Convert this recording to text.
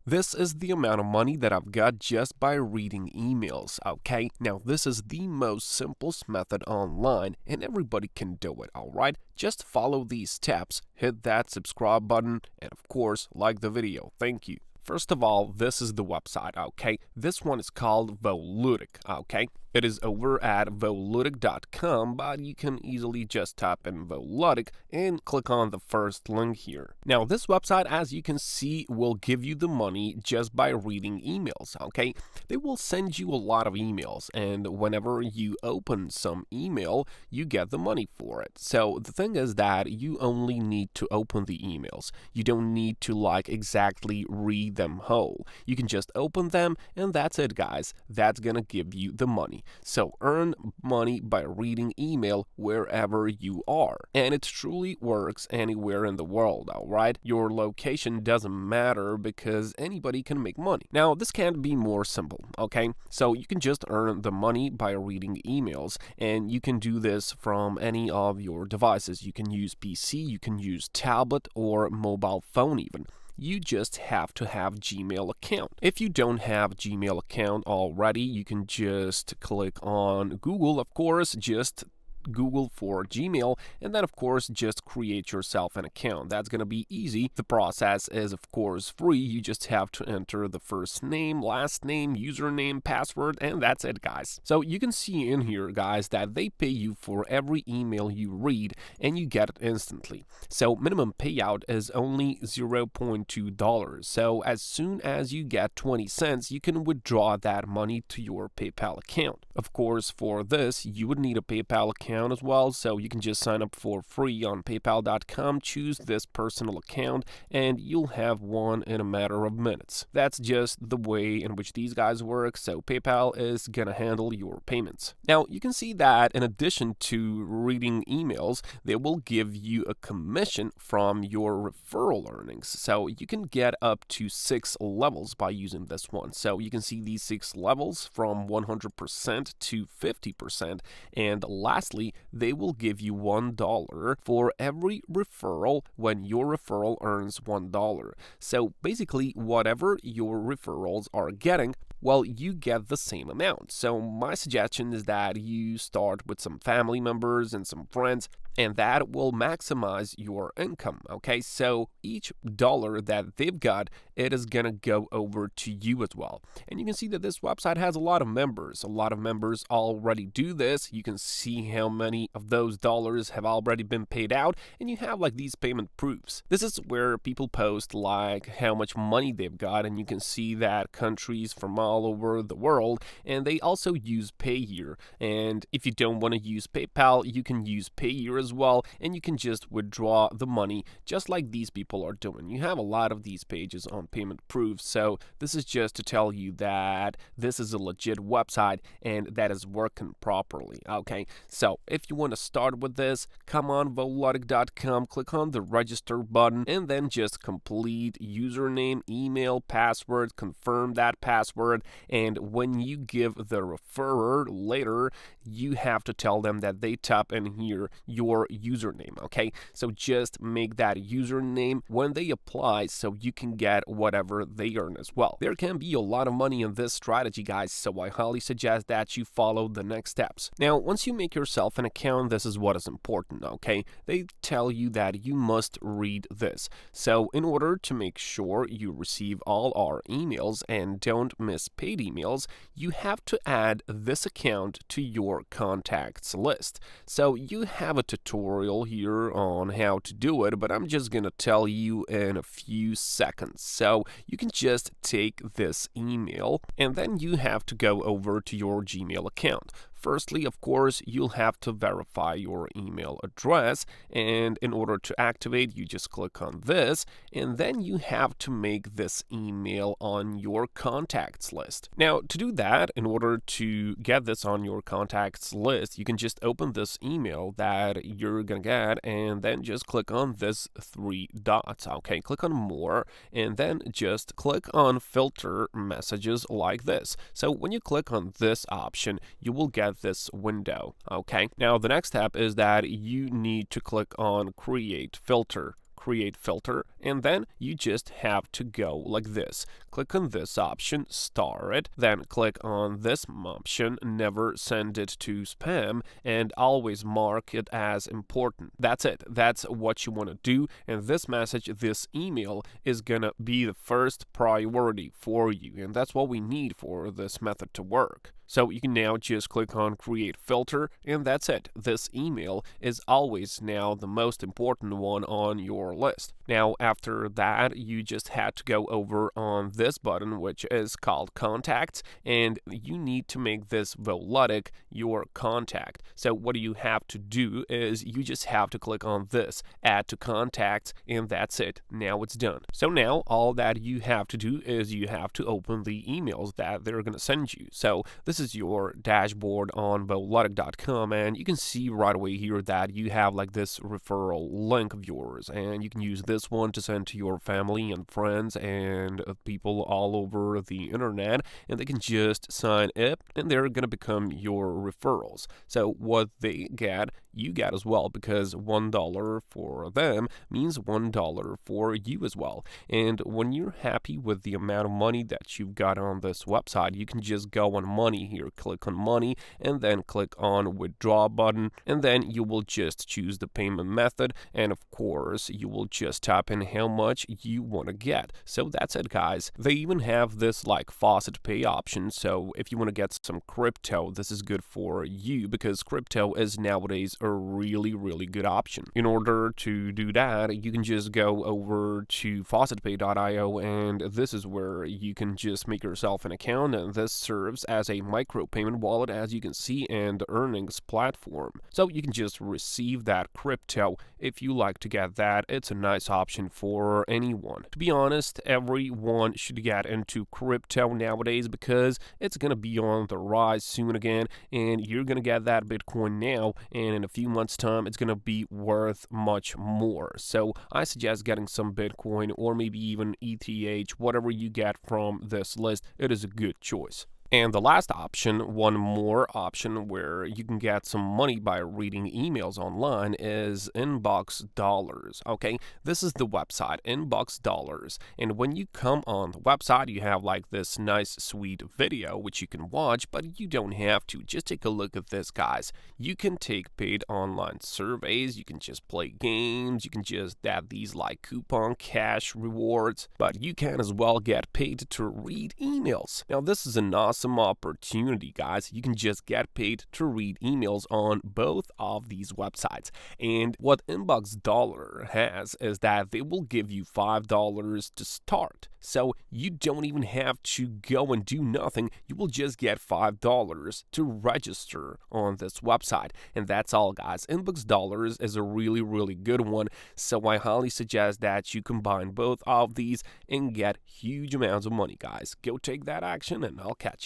This is the amount of money that I've got just by reading emails, okay? Now, this is the most simplest method online, and everybody can do it, alright? Just follow these steps, hit that subscribe button, and of course, like the video. Thank you. First of all, this is the website, okay? This one is called Voludic, okay? It is over at voludic.com, but you can easily just type in Voludic and click on the first link here. Now, this website, as you can see, will give you the money just by reading emails, okay? They will send you a lot of emails, and whenever you open some email, you get the money for it. So the thing is that you only need to open the emails. You don't need to exactly read them whole. You can just open them, and that's it, guys. That's gonna give you the money. So earn money by reading email wherever you are. And it truly works anywhere in the world, alright? Your location doesn't matter because anybody can make money. Now, this can't be more simple, okay? So you can just earn the money by reading emails, and you can do this from any of your devices. You can use PC, you can use tablet or mobile phone even. You just have to have Gmail account. If you don't have Gmail account already, you can just click on Google, of course, just Google for Gmail, and then of course just create yourself an account. That's gonna be easy. The process is of course free. You just have to enter the first name, last name, username, password, and that's it, guys. So you can see in here, guys, that they pay you for every email you read, and you get it instantly. So minimum payout is only $0.2. So as soon as you get 20 cents, you can withdraw that money to your PayPal account. Of course, for this, you would need a PayPal account as well, so you can just sign up for free on paypal.com, choose this personal account, and you'll have one in a matter of minutes. That's just the way in which these guys work, so PayPal is gonna handle your payments. Now, you can see that in addition to reading emails, they will give you a commission from your referral earnings. So you can get up to 6 levels by using this one. So you can see these 6 levels from 100% to 50%, and lastly, they will give you $1 for every referral when your referral earns $1. So basically, whatever your referrals are getting, well, you get the same amount. So my suggestion is that you start with some family members and some friends, and that will maximize your income, okay? So each dollar that they've got, it is gonna go over to you as well. And you can see that this website has a lot of members. A lot of members already do this. You can see how many of those dollars have already been paid out, and you have these payment proofs. This is where people post how much money they've got, and you can see that countries from all over the world, and they also use Payeer. And if you don't want to use PayPal, you can use Payeer as well, and you can just withdraw the money just like these people are doing. You have a lot of these pages on payment proofs, so this is just to tell you that this is a legit website and that is working properly, okay? So if you want to start with this, come on voludic.com, click on the register button, and then just complete username, email, password, confirm that password, and when you give the referrer later, you have to tell them that they type in here your username, okay? So just make that username when they apply so you can get whatever they earn as well. There can be a lot of money in this strategy, guys, so I highly suggest that you follow the next steps. Now, once you make yourself an account, this is what is important, okay? They tell you that you must read this. So in order to make sure you receive all our emails and don't miss paid emails, you have to add this account to your contacts list. So you have a tutorial here on how to do it, but I'm just gonna tell you in a few seconds. So you can just take this email, and then you have to go over to your Gmail account. Firstly, of course, you'll have to verify your email address, and in order to activate, you just click on this, and then you have to make this email on your contacts list. Now, to do that, in order to get this on your contacts list, you can just open this email that you're gonna get, and then just click on this 3 dots, okay? Click on more, and then just click on filter messages like this. So when you click on this option, you will get this window, okay? Now, the next step is that you need to click on create filter. create filter, and then you just have to go like this. Click on this option, star it, then click on this option, never send it to spam, and always mark it as important. That's it. That's what you want to do, and this message, this email is gonna be the first priority for you, and that's what we need for this method to work. So you can now just click on create filter, and that's it. This email is always now the most important one on your list. Now after that, you just had to go over on this button, which is called contacts, and you need to make this Volotic your contact. So what you have to do is you just have to click on this, add to contacts, and that's it. Now it's done. So now all that you have to do is you have to open the emails that they're going to send you. So this is your dashboard on Volotic.com, and you can see right away here that you have like this referral link of yours, and you can use this one to send to your family and friends and people all over the internet, and they can just sign up and they're going to become your referrals. So what they get, you get as well, because $1 for them means $1 for you as well. And when you're happy with the amount of money that you've got on this website, you can just go on money here, click on money, and then click on withdraw button, and then you will just choose the payment method, and of course you will just type in how much you want to get. So that's it, guys. They even have this like faucet pay option, so if you want to get some crypto, this is good for you, because crypto is nowadays a really good option. In order to do that, you can just go over to faucetpay.io, and this is where you can just make yourself an account, and this serves as a micro payment wallet, as you can see, and earnings platform. So you can just receive that crypto if you like to get that. It's a nice option for anyone. To be honest, everyone should get into crypto nowadays, because it's going to be on the rise soon again, and you're going to get that Bitcoin now, and in a few months time it's going to be worth much more. So I suggest getting some Bitcoin, or maybe even ETH, whatever you get from this list. It is a good choice. And the last option, one more option where you can get some money by reading emails online, is Inbox Dollars. Okay, this is the website, Inbox Dollars. And when you come on the website, you have like this nice sweet video which you can watch, but you don't have to. Just take a look at this, guys. You can take paid online surveys, you can just play games, you can just add these like coupon cash rewards, but you can as well get paid to read emails. Now this is an awesome opportunity, guys. You can just get paid to read emails on both of these websites. And what Inbox Dollar has is that they will give you $5 to start. So you don't even have to go and do nothing. You will just get $5 to register on this website. And that's all, guys. Inbox Dollars is a really good one. So I highly suggest that you combine both of these and get huge amounts of money, guys. Go take that action, and I'll catch you.